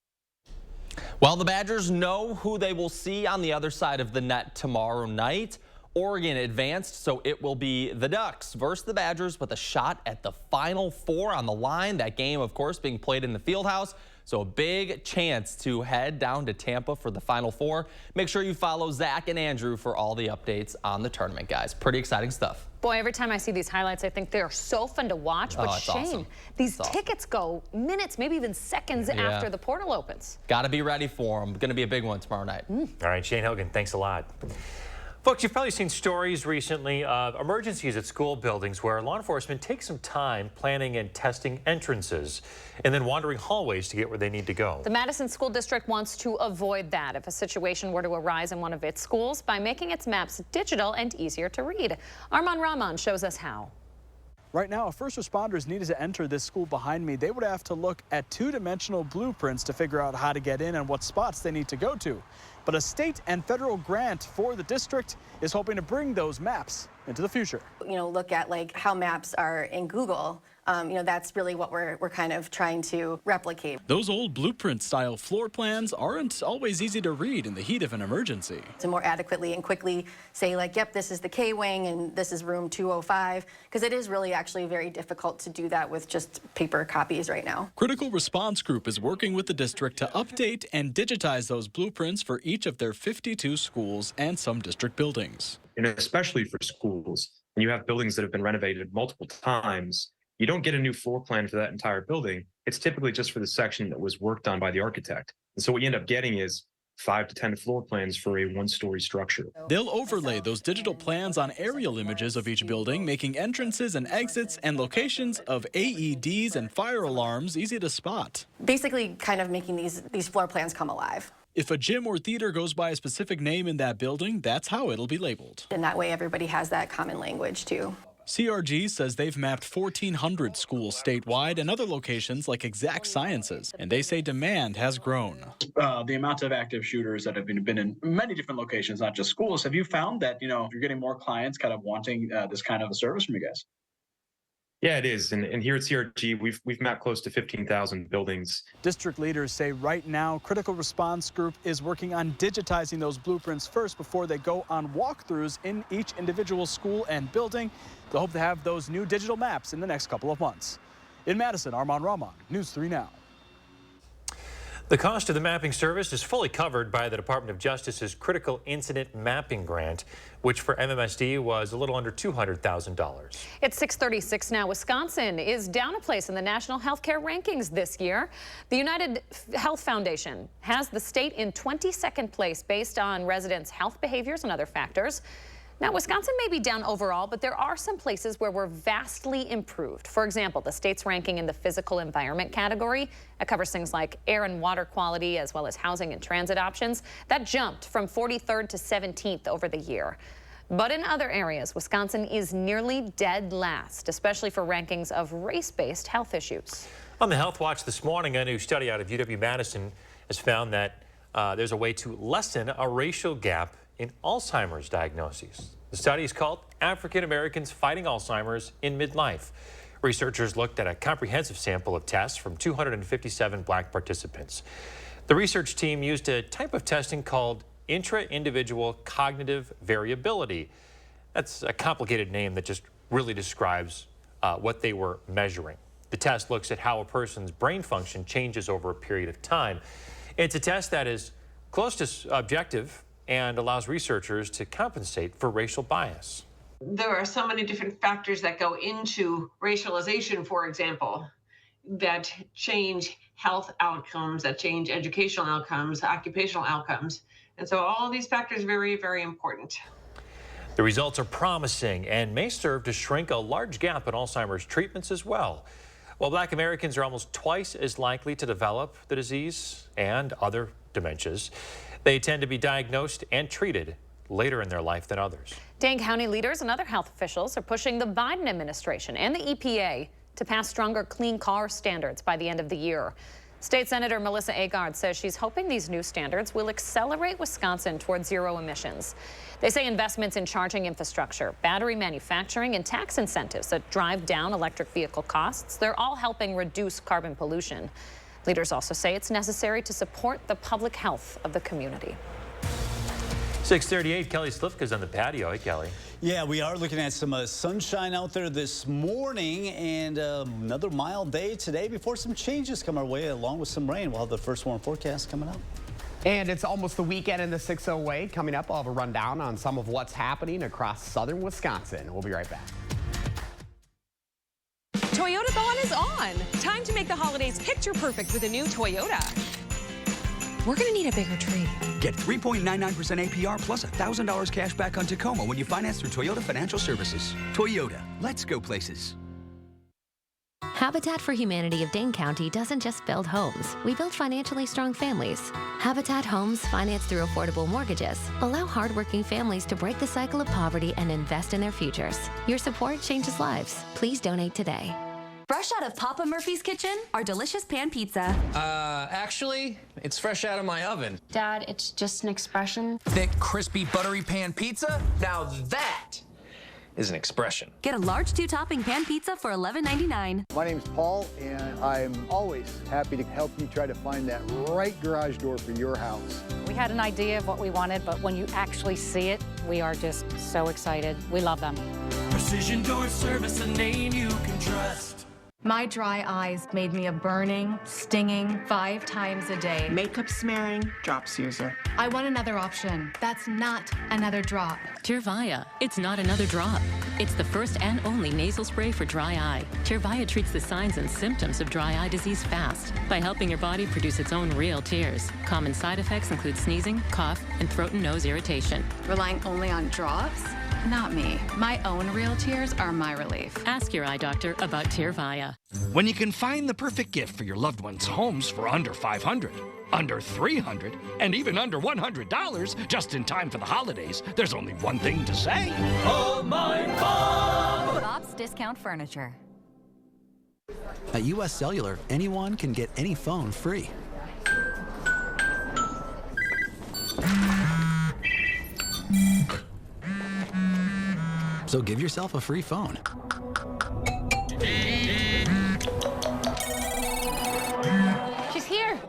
Well, the Badgers know who they will see on the other side of the net tomorrow night. Oregon advanced, so it will be the Ducks versus the Badgers with a shot at the Final Four on the line. That game, of course, being played in the Fieldhouse. So a big chance to head down to Tampa for the Final Four. Make sure you follow Zach and Andrew for all the updates on the tournament, guys. Pretty exciting stuff. Boy, every time I see these highlights, I think they are so fun to watch. But Shane, awesome. These tickets go minutes, maybe even seconds after the portal opens. Got to be ready for them. Going to be a big one tomorrow night. All right, Shane Hogan, thanks a lot. Folks, you've probably seen stories recently of emergencies at school buildings where law enforcement takes some time planning and testing entrances and then wandering hallways to get where they need to go. The Madison School District wants to avoid that if a situation were to arise in one of its schools by making its maps digital and easier to read. Arman Rahman shows us how. Right now, if first responders needed to enter this school behind me, they would have to look at two-dimensional blueprints to figure out how to get in and what spots they need to go to. But a state and federal grant for the district is hoping to bring those maps into the future. Look at like how maps are in Google. That's really what we're kind of trying to replicate. Those old blueprint-style floor plans aren't always easy to read in the heat of an emergency. To more adequately and quickly say like, yep, this is the K-wing and this is room 205, because it is really actually very difficult to do that with just paper copies right now. Critical Response Group is working with the district to update and digitize those blueprints for each of their 52 schools and some district buildings. And especially for schools, when you have buildings that have been renovated multiple times, you don't get a new floor plan for that entire building. It's typically just for the section that was worked on by the architect. And so what you end up getting is 5 to 10 floor plans for a one-story structure. They'll overlay those digital plans on aerial images of each building, making entrances and exits and locations of AEDs and fire alarms easy to spot. Basically kind of making these floor plans come alive. If a gym or theater goes by a specific name in that building, that's how it'll be labeled. And that way everybody has that common language too. CRG says they've mapped 1,400 schools statewide and other locations like Exact Sciences, and they say demand has grown. The amount of active shooters that have been in many different locations, not just schools, have you found that, you're getting more clients kind of wanting this kind of a service from you guys? Yeah, it is. And here at CRG, we've mapped close to 15,000 buildings. District leaders say right now, Critical Response Group is working on digitizing those blueprints first before they go on walkthroughs in each individual school and building. They hope to have those new digital maps in the next couple of months. In Madison, Arman Rahman, News 3 Now. The cost of the mapping service is fully covered by the Department of Justice's Critical Incident Mapping Grant, which for MMSD was a little under $200,000. It's 6:36 now. Wisconsin is down a place in the national healthcare rankings this year. The United Health Foundation has the state in 22nd place based on residents' health behaviors and other factors. Now, Wisconsin may be down overall, but there are some places where we're vastly improved. For example, the state's ranking in the physical environment category, that covers things like air and water quality, as well as housing and transit options. That jumped from 43rd to 17th over the year. But in other areas, Wisconsin is nearly dead last, especially for rankings of race-based health issues. On the Health Watch this morning, a new study out of UW-Madison has found that there's a way to lessen a racial gap in Alzheimer's diagnoses. The study is called African Americans Fighting Alzheimer's in Midlife. Researchers looked at a comprehensive sample of tests from 257 black participants. The research team used a type of testing called intra-individual cognitive variability. That's a complicated name that just really describes what they were measuring. The test looks at how a person's brain function changes over a period of time. It's a test that is close to objective and allows researchers to compensate for racial bias. There are so many different factors that go into racialization, for example, that change health outcomes, that change educational outcomes, occupational outcomes. And so all these factors are very, very important. The results are promising and may serve to shrink a large gap in Alzheimer's treatments as well. While black Americans are almost twice as likely to develop the disease and other dementias, they tend to be diagnosed and treated later in their life than others. Dane County leaders and other health officials are pushing the Biden administration and the EPA to pass stronger clean car standards by the end of the year. State Senator Melissa Agard says she's hoping these new standards will accelerate Wisconsin towards zero emissions. They say investments in charging infrastructure, battery manufacturing, and tax incentives that drive down electric vehicle costs, they're all helping reduce carbon pollution. Leaders also say it's necessary to support the public health of the community. 6:38, Kelly Slifka's on the patio. Hey, Kelly. Yeah, we are looking at some sunshine out there this morning and another mild day today before some changes come our way along with some rain. We'll have the first warm forecast coming up. And it's almost the weekend in the 608. Coming up, I'll have a rundown on some of what's happening across southern Wisconsin. We'll be right back. Toyota-thon is on. Time to make the holidays picture perfect with a new Toyota. We're going to need a bigger tree. Get 3.99% APR plus $1,000 cash back on Tacoma when you finance through Toyota Financial Services. Toyota, let's go places. Habitat for Humanity of Dane County doesn't just build homes. We build financially strong families. Habitat Homes, financed through affordable mortgages, allow hardworking families to break the cycle of poverty and invest in their futures. Your support changes lives. Please donate today. Fresh out of Papa Murphy's kitchen, our delicious pan pizza. Actually, it's fresh out of my oven. Dad, it's just an expression. Thick, crispy, buttery pan pizza? Now that is an expression. Get a large 2-topping pan pizza for $11.99. My name's Paul, and I'm always happy to help you try to find that right garage door for your house. We had an idea of what we wanted, but when you actually see it, we are just so excited. We love them. Precision Door Service, a name you can trust. My dry eyes made me a burning, stinging 5 times a day. Makeup smearing, drops user. I want another option. That's not another drop. Tyrvaya. It's not another drop. It's the first and only nasal spray for dry eye. Tyrvaya treats the signs and symptoms of dry eye disease fast by helping your body produce its own real tears. Common side effects include sneezing, cough, and throat and nose irritation. Relying only on drops? Not me. My own real tears are my relief. Ask your eye doctor about Tyrvaya. When you can find the perfect gift for your loved one's homes for under $500, under $300, and even under $100, just in time for the holidays, there's only one thing to say. Oh, my Bob! Bob's Discount Furniture. At US Cellular, anyone can get any phone free. So give yourself a free phone. She's here.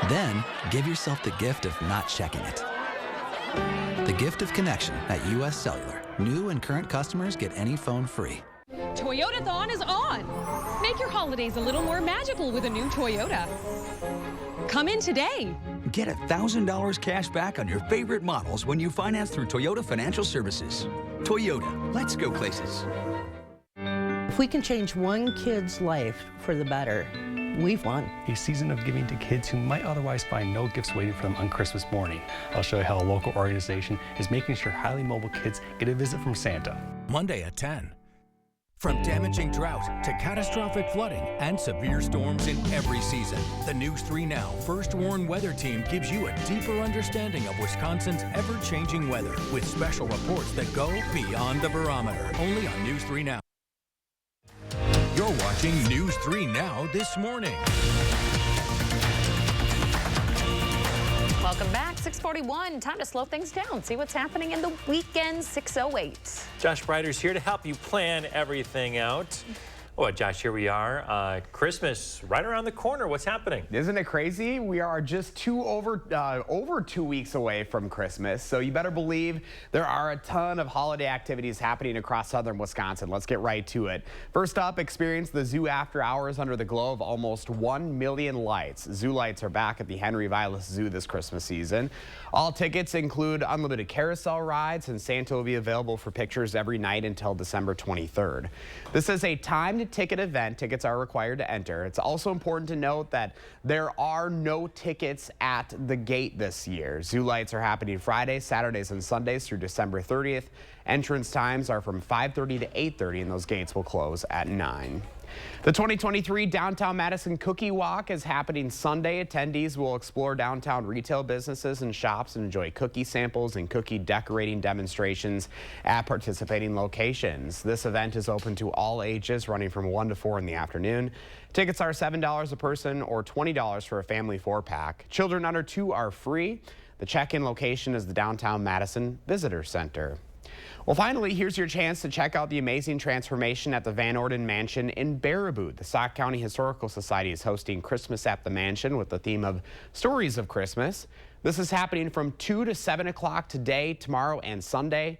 Then give yourself the gift of not checking it. The gift of connection at US Cellular. New and current customers get any phone free. Toyotathon is on. Make your holidays a little more magical with a new Toyota. Come in today. Get $1,000 cash back on your favorite models when you finance through Toyota Financial Services. Toyota, let's go places. If we can change one kid's life for the better, we've won. A season of giving to kids who might otherwise find no gifts waiting for them on Christmas morning. I'll show you how a local organization is making sure highly mobile kids get a visit from Santa. Monday at 10. From damaging drought to catastrophic flooding and severe storms in every season, the News 3 Now First Warn Weather Team gives you a deeper understanding of Wisconsin's ever-changing weather with special reports that go beyond the barometer. Only on News 3 Now. You're watching News 3 Now this morning. Welcome back, 6:41. Time to slow things down. See what's happening in the weekend, 6:08. Josh Breider's here to help you plan everything out. Well, Josh, here we are. Christmas right around the corner. What's happening? Isn't it crazy? We are just over 2 weeks away from Christmas, so you better believe there are a ton of holiday activities happening across southern Wisconsin. Let's get right to it. First up, experience the zoo after hours under the glow of almost 1 million lights. Zoo lights are back at the Henry Vilas Zoo this Christmas season. All tickets include unlimited carousel rides, and Santa will be available for pictures every night until December 23rd. This is a timed ticket event. Tickets are required to enter. It's also important to note that there are no tickets at the gate this year. Zoo lights are happening Fridays, Saturdays, and Sundays through December 30th. Entrance times are from 5:30 to 8:30, and those gates will close at 9. The 2023 Downtown Madison Cookie Walk is happening Sunday. Attendees will explore downtown retail businesses and shops and enjoy cookie samples and cookie decorating demonstrations at participating locations. This event is open to all ages, running from 1 to 4 in the afternoon. Tickets are $7 a person or $20 for a family 4-pack. Children under 2 are free. The check-in location is the Downtown Madison Visitor Center. Well, finally, here's your chance to check out the amazing transformation at the Van Orden Mansion in Baraboo. The Sauk County Historical Society is hosting Christmas at the Mansion with the theme of Stories of Christmas. This is happening from 2 to 7 o'clock today, tomorrow, and Sunday.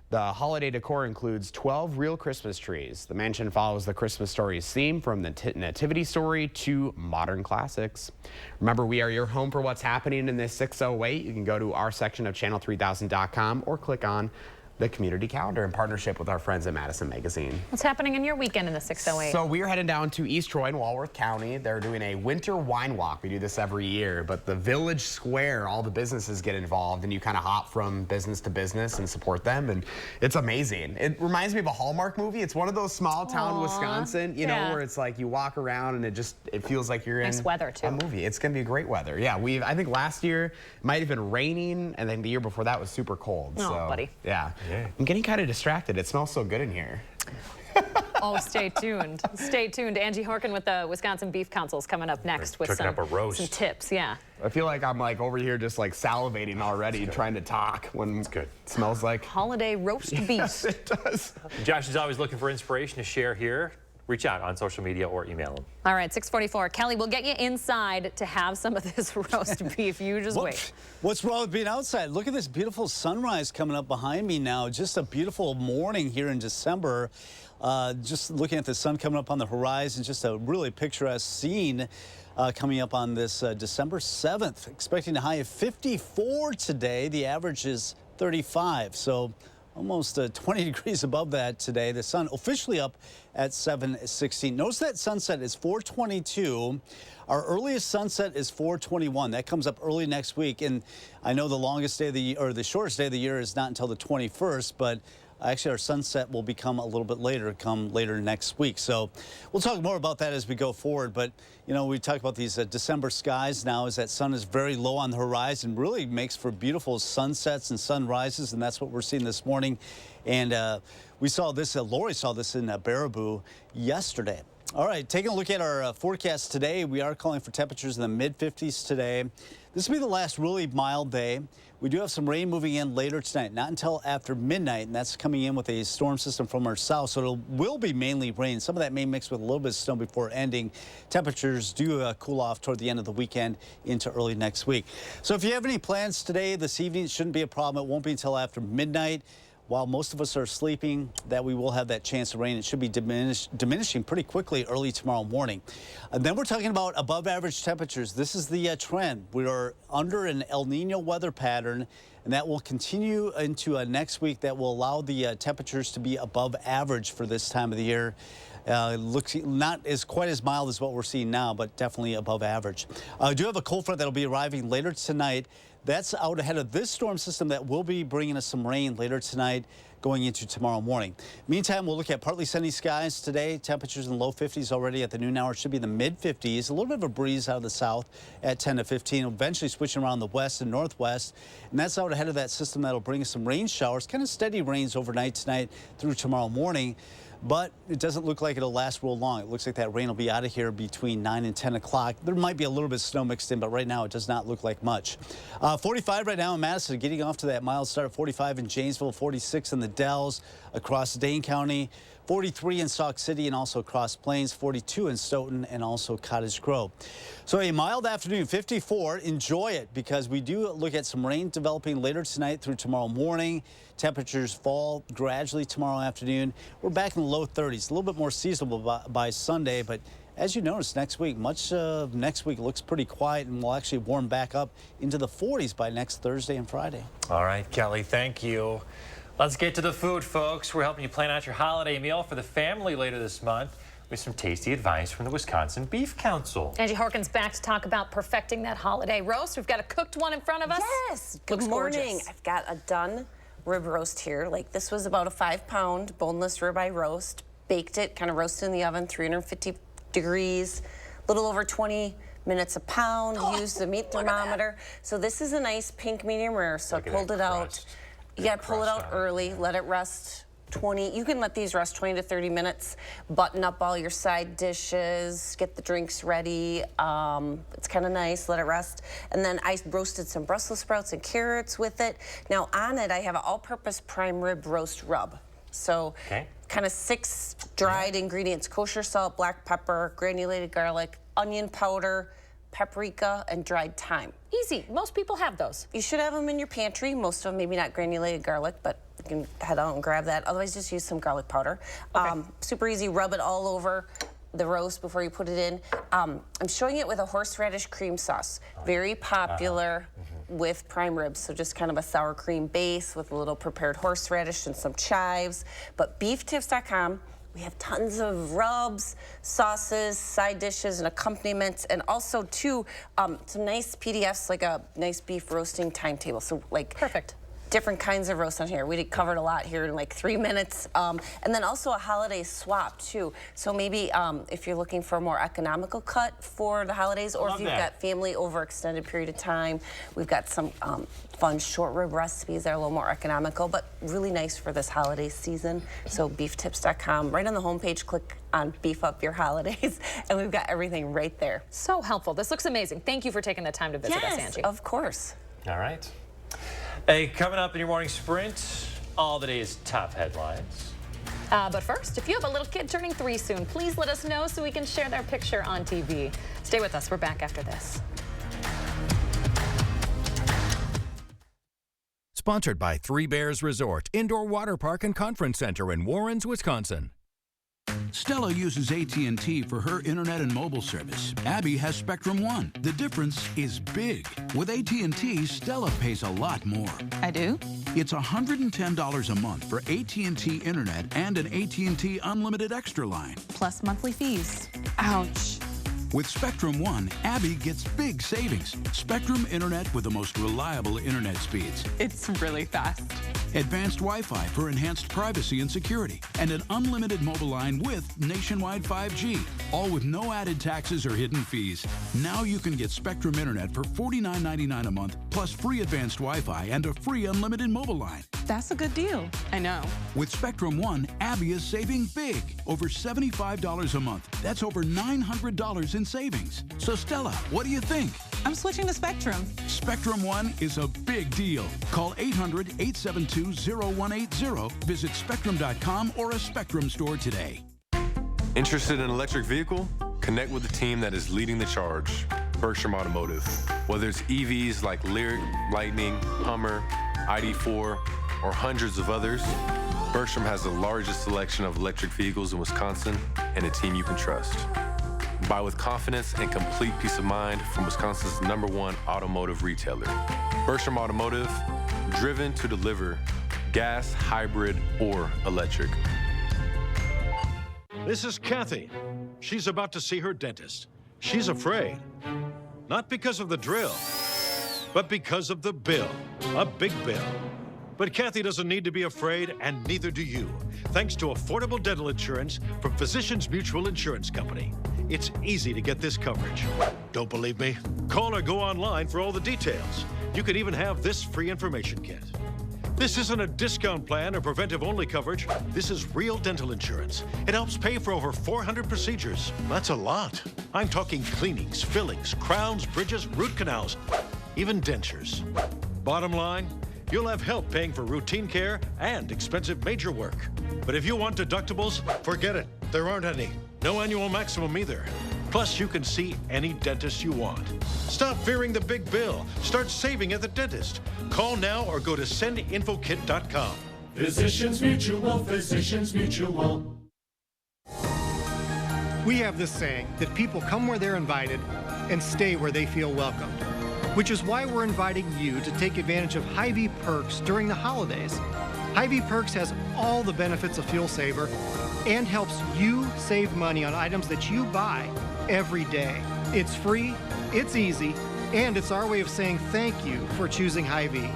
The holiday decor includes 12 real Christmas trees. The mansion follows the Christmas Stories theme from the Nativity Story to modern classics. Remember, we are your home for what's happening in this 608. You can go to our section of channel3000.com or click on the community calendar in partnership with our friends at Madison Magazine. What's happening in your weekend in the 608? So we are heading down to East Troy in Walworth County. They're doing a winter wine walk. We do this every year, but the Village Square, all the businesses get involved, and you kind of hop from business to business and support them, and it's amazing. It reminds me of a Hallmark movie. It's one of those small town Wisconsin, you know, where it's like you walk around and it feels like you're in weather too. A movie. It's gonna be great weather. Yeah, I think last year it might have been raining, and then the year before that was super cold. Oh, so, buddy. Yeah. I'm getting kind of distracted. It smells so good in here. Oh, stay tuned. Stay tuned. Angie Horkin with the Wisconsin Beef Council is coming up next with some tips. Yeah. I feel like I'm like over here just like salivating already, trying to talk when it's good. It smells like holiday roast beef. Yes, it does. Josh is always looking for inspiration to share here. Reach out on social media or email him. All right, 644. Kelly, we'll get you inside to have some of this roast beef. You just wait. What's wrong with being outside? Look at this beautiful sunrise coming up behind me now. Just a beautiful morning here in December. Just looking at the sun coming up on the horizon, just a really picturesque scene coming up on this December 7th. Expecting a high of 54 today. The average is 35. So almost 20 degrees above that today. The sun officially up at 7:16. Notice that sunset is 4:22. Our earliest sunset is 4:21. That comes up early next week. And I know the longest day of the or the shortest day of the year is not until the 21st, but actually our sunset will become a little bit later, come later next week. So we'll talk more about that as we go forward. But, you know, we talk about these December skies now as that sun is very low on the horizon, really makes for beautiful sunsets and sunrises. And that's what we're seeing this morning. And we saw this, Lori saw this in Baraboo yesterday. All right, taking a look at our forecast today, we are calling for temperatures in the mid-50s today. This will be the last really mild day. We do have some rain moving in later tonight, not until after midnight, and that's coming in with a storm system from our south, so it will be mainly rain. Some of that may mix with a little bit of snow before ending. Temperatures do cool off toward the end of the weekend into early next week. So if you have any plans today, this evening, it shouldn't be a problem. It won't be until after midnight. While most of us are sleeping, that we will have that chance of rain. It should be diminishing pretty quickly early tomorrow morning. And then we're talking about above average temperatures. This is the trend. We are under an El Nino weather pattern, and that will continue into next week. That will allow the temperatures to be above average for this time of the year. Looks not as quite as mild as what we're seeing now, but definitely above average. I do have a cold front that'll be arriving later tonight. That's out ahead of this storm system that will be bringing us some rain later tonight going into tomorrow morning. Meantime, we'll look at partly sunny skies today. Temperatures in the low 50s already at the noon hour. Should be the mid 50s. A little bit of a breeze out of the south at 10 to 15. Eventually switching around the west and northwest. And that's out ahead of that system that'll bring us some rain showers. Kind of steady rains overnight tonight through tomorrow morning. But it doesn't look like it'll last real long. It looks like that rain will be out of here between 9 and 10 o'clock. There might be a little bit of snow mixed in, but right now it does not look like much. 45 right now in Madison, getting off to that mild start at 45 in Janesville, 46 in the Dells, across Dane County, 43 in Sauk City and also Cross Plains, 42 in Stoughton and also Cottage Grove. So a mild afternoon, 54. Enjoy it because we do look at some rain developing later tonight through tomorrow morning. Temperatures fall gradually tomorrow afternoon. We're back in the low 30s, a little bit more seasonable by Sunday, but as you notice, next week, much of next week looks pretty quiet and will actually warm back up into the 40s by next Thursday and Friday. All right, Kelly, thank you. Let's get to the food, folks. We're helping you plan out your holiday meal for the family later this month with some tasty advice from the Wisconsin Beef Council. Angie Horkin's back to talk about perfecting that holiday roast. We've got a cooked one in front of us. Yes. Good morning. Gorgeous. I've got a done rib roast here. Like this was about a 5-pound boneless ribeye roast. Baked it, kind of roasted in the oven, 350 degrees, a little over 20 minutes a pound. Used the meat thermometer. So this is a nice pink medium rare. So I pulled it out. You got to pull it out early, let it rest 20. You can let these rest 20 to 30 minutes. Button up all your side dishes, get the drinks ready. It's kind of nice, let it rest. And then I roasted some Brussels sprouts and carrots with it. Now on it, I have an all-purpose prime rib roast rub. So kind of 6 dried ingredients: kosher salt, black pepper, granulated garlic, onion powder, paprika, and dried thyme. Easy. Most people have those. You should have them in your pantry. Most of them, maybe not granulated garlic, but you can head out and grab that. Otherwise, just use some garlic powder. Super easy. Rub it all over the roast before you put it in. I'm showing it with a horseradish cream sauce. Very popular. with prime ribs, so just kind of a sour cream base with a little prepared horseradish and some chives. But beeftips.com, we have tons of rubs, sauces, side dishes, and accompaniments, and also too some nice PDFs, like a nice beef roasting timetable. So like perfect. Different kinds of roast on here. We covered a lot here in like 3 minutes. And then also a holiday swap too. So maybe if you're looking for a more economical cut for the holidays, or if you've got family over extended period of time, we've got some fun short rib recipes that are a little more economical, but really nice for this holiday season. So beeftips.com, right on the homepage, click on Beef Up Your Holidays, and we've got everything right there. So helpful. This looks amazing. Thank you for taking the time to visit us, Angie. Of course. All right. Hey, coming up in your morning sprint, all the day's top headlines. But first, if you have a little kid turning 3 soon, please let us know so we can share their picture on TV. Stay with us. We're back after this. Sponsored by Three Bears Resort, Indoor Water Park and Conference Center in Warrens, Wisconsin. Stella uses AT&T for her internet and mobile service. Abby has Spectrum One. The difference is big. With AT&T, Stella pays a lot more. I do? It's $110 a month for AT&T internet and an AT&T unlimited extra line. Plus monthly fees. Ouch. With Spectrum One, Abby gets big savings. Spectrum internet with the most reliable internet speeds. It's really fast. Advanced Wi-Fi for enhanced privacy and security, and an unlimited mobile line with nationwide 5G, all with no added taxes or hidden fees. Now you can get Spectrum Internet for $49.99 a month, plus free advanced Wi-Fi and a free unlimited mobile line. That's a good deal. I know. With Spectrum One, Abby is saving big, over $75 a month. That's over $900 in savings. So Stella, what do you think? I'm switching to Spectrum. Spectrum One is a big deal. Call 800-872-0180. Visit Spectrum.com or a Spectrum store today. Interested in an electric vehicle? Connect with the team that is leading the charge, Berkshire Automotive. Whether it's EVs like Lyric, Lightning, Hummer, ID4, or hundreds of others, Berkshire has the largest selection of electric vehicles in Wisconsin and a team you can trust. Buy with confidence and complete peace of mind from Wisconsin's #1 automotive retailer. Berkshire Automotive, driven to deliver gas, hybrid, or electric. This is Kathy. She's about to see her dentist. She's afraid. Not because of the drill, but because of the bill. A big bill. But Kathy doesn't need to be afraid, and neither do you, thanks to affordable dental insurance from Physicians Mutual Insurance Company. It's easy to get this coverage. Don't believe me? Call or go online for all the details. You could even have this free information kit. This isn't a discount plan or preventive-only coverage. This is real dental insurance. It helps pay for over 400 procedures. That's a lot. I'm talking cleanings, fillings, crowns, bridges, root canals, even dentures. Bottom line, you'll have help paying for routine care and expensive major work. But if you want deductibles, forget it. There aren't any. No annual maximum either. Plus, you can see any dentist you want. Stop fearing the big bill. Start saving at the dentist. Call now or go to sendinfokit.com. Physicians Mutual, Physicians Mutual. We have this saying that people come where they're invited and stay where they feel welcomed, which is why we're inviting you to take advantage of Hy-Vee Perks during the holidays. Hy-Vee Perks has all the benefits of Fuel Saver and helps you save money on items that you buy every day. It's free, it's easy, and it's our way of saying thank you for choosing Hy-Vee.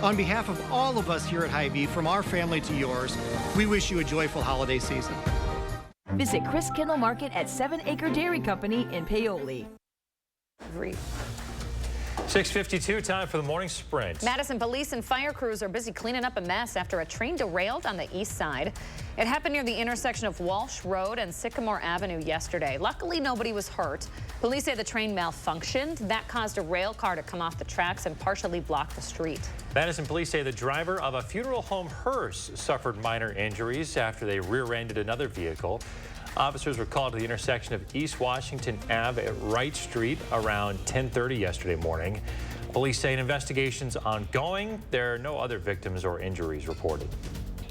On behalf of all of us here at Hy-Vee, from our family to yours, we wish you a joyful holiday season. Visit Chris Kendall Market at 7 Acre Dairy Company in Paoli. 6:52, time for the morning sprint. Madison police and fire crews are busy cleaning up a mess after a train derailed on the east side. It happened near the intersection of Walsh Road and Sycamore Avenue yesterday. Luckily, nobody was hurt. Police say the train malfunctioned. That caused a rail car to come off the tracks and partially block the street. Madison police say the driver of a funeral home hearse suffered minor injuries after they rear-ended another vehicle. Officers were called to the intersection of East Washington Ave at Wright Street around 10:30 yesterday morning. Police say an investigation's ongoing. There are no other victims or injuries reported.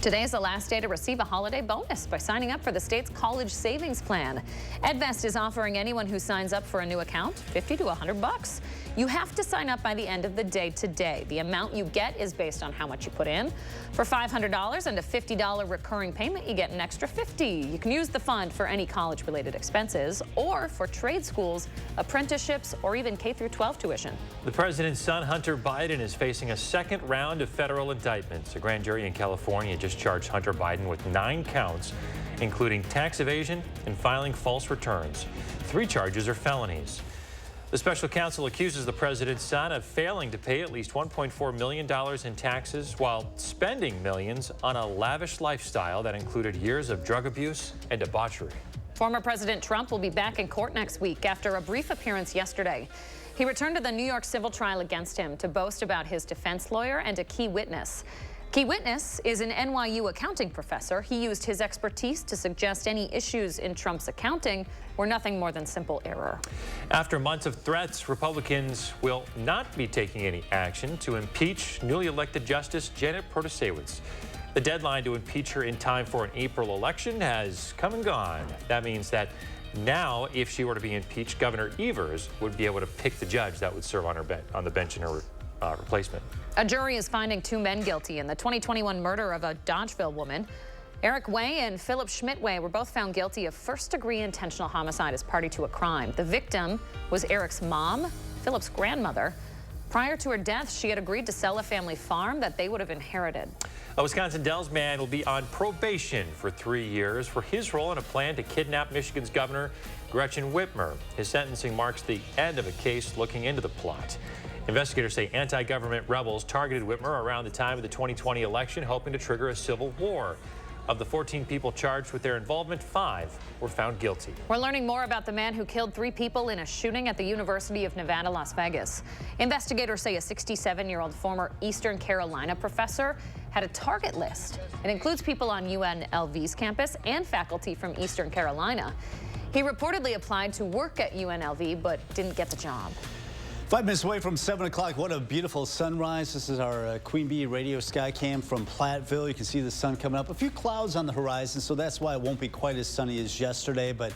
Today is the last day to receive a holiday bonus by signing up for the state's college savings plan. EdVest is offering anyone who signs up for a new account $50 to $100. You have to sign up by the end of the day today. The amount you get is based on how much you put in. For $500 and a $50 recurring payment, you get an extra $50. You can use the fund for any college-related expenses or for trade schools, apprenticeships, or even K-12 tuition. The president's son, Hunter Biden, is facing a second round of federal indictments. A grand jury in California just charged Hunter Biden with 9 counts, including tax evasion and filing false returns. 3 charges are felonies. The special counsel accuses the president's son of failing to pay at least $1.4 million in taxes while spending millions on a lavish lifestyle that included years of drug abuse and debauchery. Former President Trump will be back in court next week after a brief appearance yesterday. He returned to the New York civil trial against him to boast about his defense lawyer and a key witness. Key witness is an NYU accounting professor. He used his expertise to suggest any issues in Trump's accounting were nothing more than simple error. After months of threats, Republicans will not be taking any action to impeach newly elected Justice Janet Protasiewicz. The deadline to impeach her in time for an April election has come and gone. That means that now, if she were to be impeached, Governor Evers would be able to pick the judge that would serve on the bench in her replacement. A jury is finding 2 men guilty in the 2021 murder of a Dodgeville woman. Eric Way and Philip Schmidt Way were both found guilty of first-degree intentional homicide as party to a crime. The victim was Eric's mom, Philip's grandmother. Prior to her death, she had agreed to sell a family farm that they would have inherited. A Wisconsin Dells man will be on probation for 3 years for his role in a plan to kidnap Michigan's Governor Gretchen Whitmer. His sentencing marks the end of a case looking into the plot. Investigators say anti-government rebels targeted Whitmer around the time of the 2020 election, hoping to trigger a civil war. Of the 14 people charged with their involvement, 5 were found guilty. We're learning more about the man who killed 3 people in a shooting at the University of Nevada, Las Vegas. Investigators say a 67-year-old former Eastern Carolina professor had a target list. It includes people on UNLV's campus and faculty from Eastern Carolina. He reportedly applied to work at UNLV but didn't get the job. 5 minutes away from 7 o'clock. What a beautiful sunrise. This is our Queen Bee radio sky cam from Platteville. You can see the sun coming up. A few clouds on the horizon, so that's why it won't be quite as sunny as yesterday. But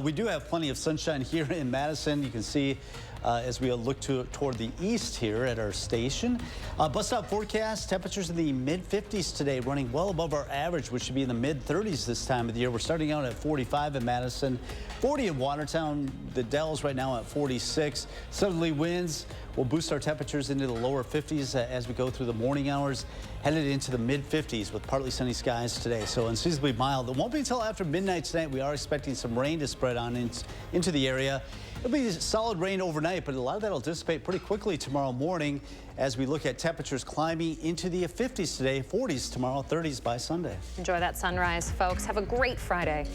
we do have plenty of sunshine here in Madison. You can see as we look toward the east here at our station. Bus stop forecast, temperatures in the mid-50s today, running well above our average, which should be in the mid-30s this time of the year. We're starting out at 45 in Madison, 40 in Watertown, the Dells right now at 46. Southerly winds will boost our temperatures into the lower 50s as we go through the morning hours, headed into the mid-50s with partly sunny skies today. So unseasonably mild. It won't be until after midnight tonight. We are expecting some rain to spread on into the area. It'll be solid rain overnight, but a lot of that will dissipate pretty quickly tomorrow morning as we look at temperatures climbing into the 50s today, 40s tomorrow, 30s by Sunday. Enjoy that sunrise, folks. Have a great Friday.